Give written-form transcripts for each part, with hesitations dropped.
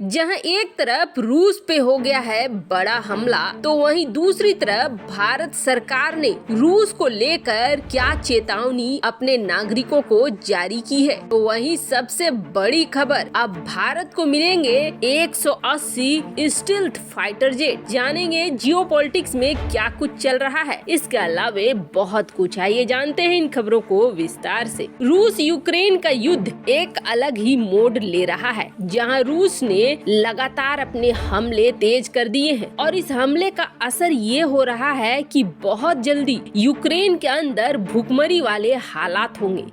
जहां एक तरफ रूस पे हो गया है बड़ा हमला, तो वहीं दूसरी तरफ भारत सरकार ने रूस को लेकर क्या चेतावनी अपने नागरिकों को जारी की है। तो वहीं सबसे बड़ी खबर, अब भारत को मिलेंगे 180 स्टील्थ फाइटर जेट। जानेंगे जियोपॉलिटिक्स में क्या कुछ चल रहा है। इसके अलावे बहुत कुछ, आइए जानते हैं इन खबरों को विस्तार से। रूस यूक्रेन का युद्ध एक अलग ही मोड़ ले रहा है, जहां रूस ने लगातार अपने हमले तेज कर दिए हैं और इस हमले का असर ये हो रहा है कि बहुत जल्दी यूक्रेन के अंदर भूखमरी वाले हालात होंगे।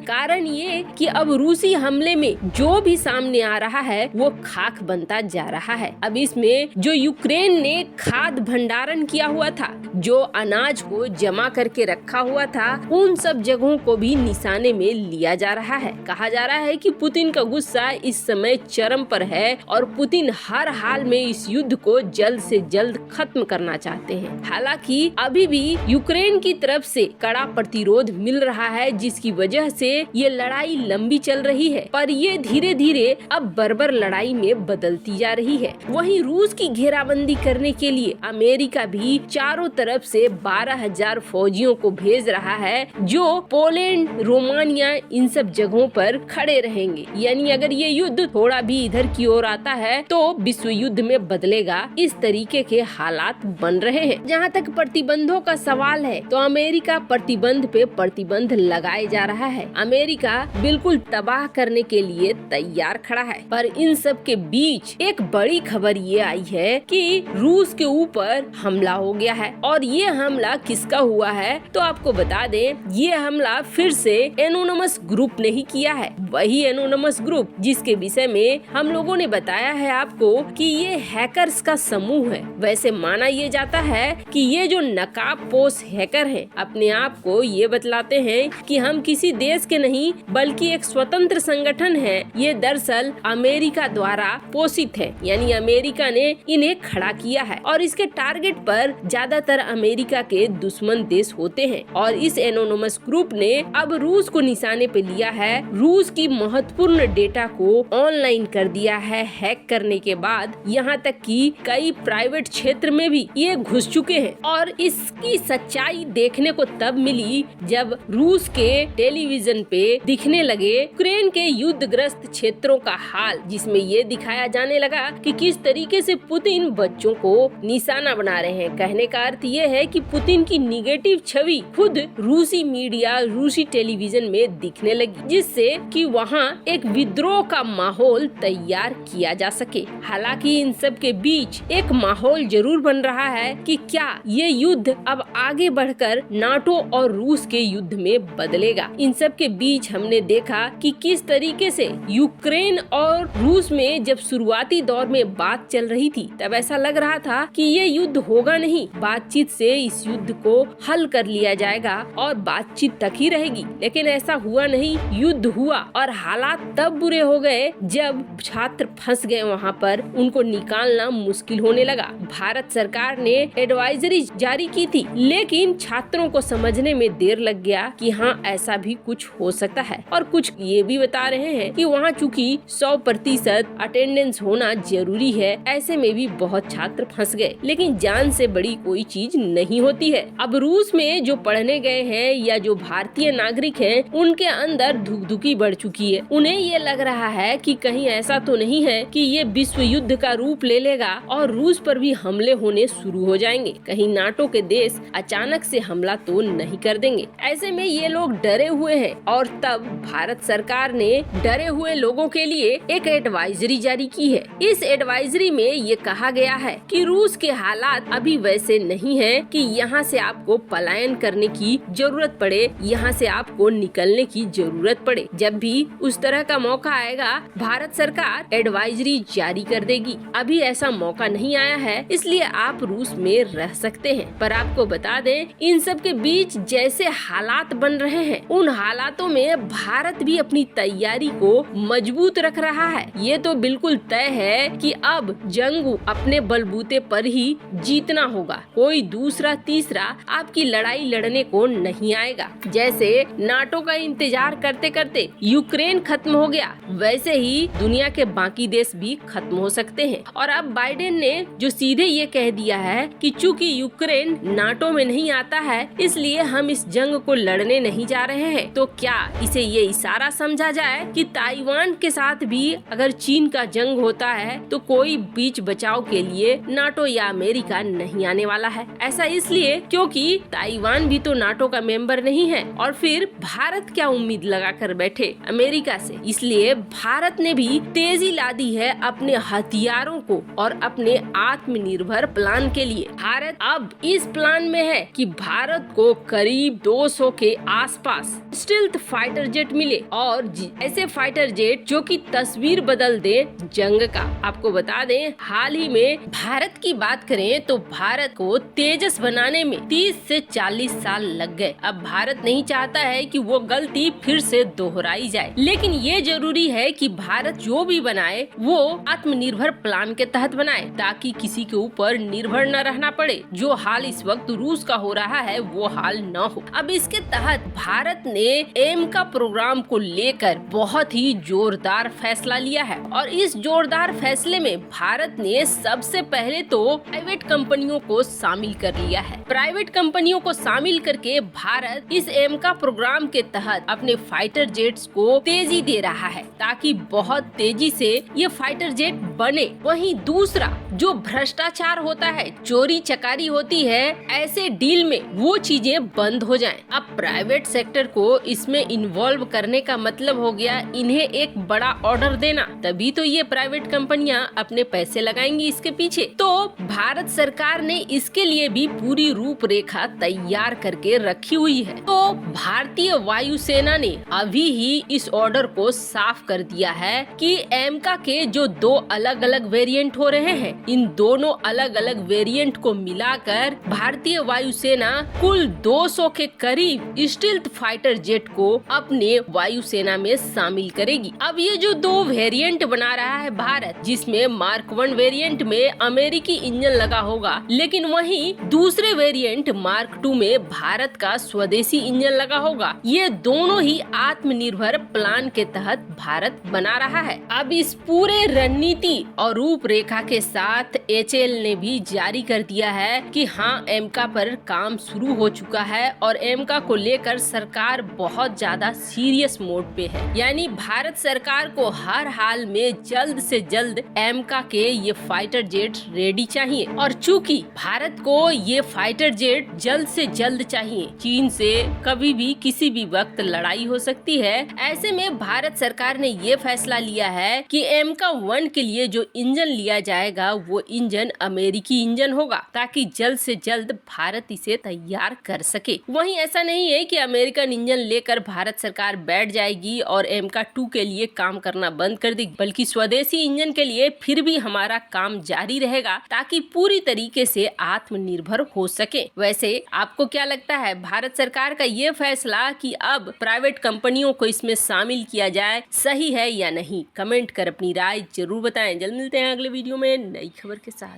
कारण ये कि अब रूसी हमले में जो भी सामने आ रहा है वो खाक बनता जा रहा है। अब इसमें जो यूक्रेन ने खाद्य भंडारण किया हुआ था, जो अनाज को जमा करके रखा हुआ था, उन सब जगहों को भी निशाने में लिया जा रहा है। कहा जा रहा है कि पुतिन का गुस्सा इस समय चरम पर है और पुतिन हर हाल में इस युद्ध को जल्द से जल्द खत्म करना चाहते हैं। हालांकि अभी भी यूक्रेन की तरफ से कड़ा प्रतिरोध मिल रहा है, जिसकी वजह से ये लड़ाई लंबी चल रही है, पर ये धीरे धीरे अब बर्बर लड़ाई में बदलती जा रही है। वहीं रूस की घेराबंदी करने के लिए अमेरिका भी चारों तरफ से 12,000 फौजियों को भेज रहा है, जो पोलैंड, रोमानिया, इन सब जगहों पर खड़े रहेंगे। यानी अगर ये युद्ध थोड़ा भी इधर की ओर आता है तो विश्व युद्ध में बदलेगा, इस तरीके के हालात बन रहे हैं। जहां तक प्रतिबंधों का सवाल है, तो अमेरिका प्रतिबंध पे प्रतिबंध लगाए जा रहा है। अमेरिका बिल्कुल तबाह करने के लिए तैयार खड़ा है। पर इन सब के बीच एक बड़ी खबर ये आई है कि रूस के ऊपर हमला हो गया है। और ये हमला किसका हुआ है, तो आपको बता दें, ये हमला फिर से एनोनिमस ग्रुप ने ही किया है। वही एनोनिमस ग्रुप जिसके विषय में हम लोगों ने बताया है आपको कि ये हैकर्स का समूह है। वैसे माना ये जाता है कि ये जो नकाबपोश हैकर हैं, अपने आप को ये बतलाते हैं कि हम किसी देश के नहीं बल्कि एक स्वतंत्र संगठन है। ये दरअसल अमेरिका द्वारा पोषित है, यानी अमेरिका ने इन्हें खड़ा किया है और इसके टारगेट पर ज्यादातर अमेरिका के दुश्मन देश होते हैं। और इस एनोनिमस ग्रुप ने अब रूस को निशाने पे लिया है। रूस की महत्वपूर्ण डेटा को ऑनलाइन कर दिया है हैक करने के बाद। यहाँ तक कि कई प्राइवेट क्षेत्र में भी ये घुस चुके हैं। और इसकी सच्चाई देखने को तब मिली जब रूस के टेलीविजन पे दिखने लगे यूक्रेन के युद्धग्रस्त क्षेत्रों का हाल, जिसमें ये दिखाया जाने लगा कि किस तरीके से पुतिन बच्चों को निशाना बना रहे हैं। कहने का अर्थ ये है कि पुतिन की निगेटिव छवि खुद रूसी मीडिया, रूसी टेलीविजन में दिखने लगी, जिससे कि वहाँ एक विद्रोह का माहौल तैयार किया जा सके। हालांकि इन सब के बीच एक माहौल जरूर बन रहा है कि क्या ये युद्ध अब आगे बढ़कर नाटो और रूस के युद्ध में बदलेगा। इन सब के बीच हमने देखा कि किस तरीके से यूक्रेन और रूस में जब शुरुआती दौर में बात चल रही थी, तब ऐसा लग रहा था कि ये युद्ध होगा नहीं, बातचीत से इस युद्ध को हल कर लिया जाएगा और बातचीत तक ही रहेगी। लेकिन ऐसा हुआ नहीं, युद्ध हुआ और हालात तब बुरे हो गए जब छात्र फंस गए वहाँ पर, उनको निकालना मुश्किल होने लगा। भारत सरकार ने एडवाइजरी जारी की थी, लेकिन छात्रों को समझने में देर लग गया कि हाँ ऐसा भी कुछ हो सकता है। और कुछ ये भी बता रहे हैं कि वहाँ चूंकि 100% अटेंडेंस होना जरूरी है, ऐसे में भी बहुत छात्र फंस गए। लेकिन जान से बड़ी कोई चीज नहीं होती है। अब रूस में जो पढ़ने गए हैं या जो भारतीय नागरिक हैं, उनके अंदर धुकधुकी बढ़ चुकी है। उन्हें ये लग रहा है कि कहीं ऐसा तो नहीं है कि ये विश्व युद्ध का रूप ले लेगा और रूस पर भी हमले होने शुरू हो जाएंगे। कहीं नाटो के देश अचानक से हमला तो नहीं कर देंगे। ऐसे में ये लोग डरे हुए हैं और तब भारत सरकार ने डरे हुए लोगों के लिए एक एडवाइजरी जारी की है। इस एडवाइजरी में ये कहा गया है कि रूस के हालात अभी वैसे नहीं है कि यहाँ से आपको पलायन करने की जरूरत पड़े, यहाँ से आपको निकलने की जरूरत पड़े। जब भी उस तरह का मौका आएगा, भारत सरकार एडवाइजरी जारी कर देगी। अभी ऐसा मौका नहीं आया है, इसलिए आप रूस में रह सकते हैं। पर आपको बता दें, इन सब के बीच जैसे हालात बन रहे हैं, उन हालातों में भारत भी अपनी तैयारी को मजबूत रख रहा है। ये तो बिल्कुल तय है कि अब जंग अपने बलबूते पर ही जीतना होगा। कोई दूसरा तीसरा आपकी लड़ाई लड़ने को नहीं आएगा। जैसे नाटो का इंतजार करते करते यूक्रेन खत्म हो गया, वैसे ही दुनिया के बाकी देश भी खत्म हो सकते हैं। और अब बाइडेन ने जो सीधे ये कह दिया है कि चूंकि यूक्रेन नाटो में नहीं आता है इसलिए हम इस जंग को लड़ने नहीं जा रहे हैं। तो क्या इसे ये इशारा समझा जाए कि ताइवान के साथ भी अगर चीन का जंग होता है तो कोई बीच बचाव के लिए नाटो या अमेरिका नहीं आने वाला है। ऐसा इसलिए क्योंकि ताइवान भी तो नाटो का मेंबर नहीं है और फिर भारत क्या उम्मीद लगा कर बैठे अमेरिका से। इसलिए भारत ने भी तेजी ला दी है अपने हथियारों को और अपने आत्मनिर्भर प्लान के लिए। भारत अब इस प्लान में है कि भारत को करीब 200 के आसपास स्टील्थ फाइटर जेट मिले और ऐसे फाइटर जेट जो कि तस्वीर बदल दे जंग का। आपको बता दें हाल ही में भारत की बात करें तो भारत को तेजस बनाने में 30 से 40 साल लग गए। अब भारत नहीं चाहता है कि वो गलती फिर से दोहराई जाए, लेकिन ये जरूरी है कि भारत जो भी बनाए वो आत्मनिर्भर प्लान के तहत बनाए ताकि किसी के ऊपर निर्भर न रहना पड़े। जो हाल इस वक्त रूस का हो रहा है वो हाल न हो। अब इसके तहत भारत ने एम का प्रोग्राम को लेकर बहुत ही जोरदार फैसला लिया है और इस जोरदार फैसले में भारत ने सबसे पहले तो प्राइवेट कंपनियों को शामिल कर लिया है। प्राइवेट कंपनियों को शामिल करके भारत इस एम का प्रोग्राम के तहत अपने फाइटर जेट्स को तेजी दे रहा है ताकि बहुत तेजी से ये फाइटर जेट बने। वहीं दूसरा जो भ्रष्टाचार होता है, चोरी चकारी होती है, ऐसे डील में वो चीजें बंद हो जाएं। अब प्राइवेट सेक्टर को इसमें इन्वॉल्व करने का मतलब हो गया इन्हें एक बड़ा ऑर्डर देना, तभी तो ये प्राइवेट कंपनियां अपने पैसे लगाएंगी इसके पीछे। तो भारत सरकार ने इसके लिए भी पूरी रूपरेखा तैयार करके रखी हुई है। तो भारतीय वायुसेना ने अभी ही इस ऑर्डर को साफ कर दिया है कि एमका के जो 2 अलग अलग वेरिएंट हो रहे हैं, इन दोनों अलग अलग वेरिएंट को मिलाकर भारतीय वायुसेना कुल 200 के करीब स्टील्थ फाइटर जेट को अपने वायुसेना में शामिल करेगी। अब ये जो 2 वेरिएंट बना रहा है भारत, जिसमें मार्क 1 वेरिएंट में अमेरिकी इंजन लगा होगा, लेकिन वहीं दूसरे वेरिएंट मार्क 2 में भारत का स्वदेशी इंजन लगा होगा। ये दोनों ही आत्मनिर्भर प्लान के तहत भारत बना रहा है। अब इस पूरे रणनीति और रूपरेखा के साथ एचएएल ने भी जारी कर दिया है कि हाँ, एमका पर काम शुरू हो चुका है और एमका को लेकर सरकार बहुत ज्यादा सीरियस मोड पे है। यानी भारत सरकार को हर हाल में जल्द से जल्द एमका के ये फाइटर जेट रेडी चाहिए और चूंकि भारत को ये फाइटर जेट जल्द से जल्द चाहिए, चीन से कभी भी किसी भी वक्त लड़ाई हो सकती है। ऐसे में भारत सरकार ने ये फैसला लिया है कि एमका 1 के लिए जो इंजन लिया जाएगा वो इंजन अमेरिकी इंजन होगा ताकि जल्द से जल्द भारत इसे तैयार कर सके। वहीं ऐसा नहीं है कि अमेरिकन इंजन लेकर भारत सरकार बैठ जाएगी और एमका 2 के लिए काम करना बंद कर देगी, बल्कि स्वदेशी इंजन के लिए फिर भी हमारा काम जारी रहेगा ताकि पूरी तरीके से आत्मनिर्भर हो सके। वैसे आपको क्या लगता है, भारत सरकार का ये फैसला कि अब प्राइवेट कंपनियों को इसमें शामिल किया जाए सही है या नहीं? कमेंट कर अपनी राय जरूर बताएं। जल्द मिलते हैं अगले वीडियो में नई खबर के साथ।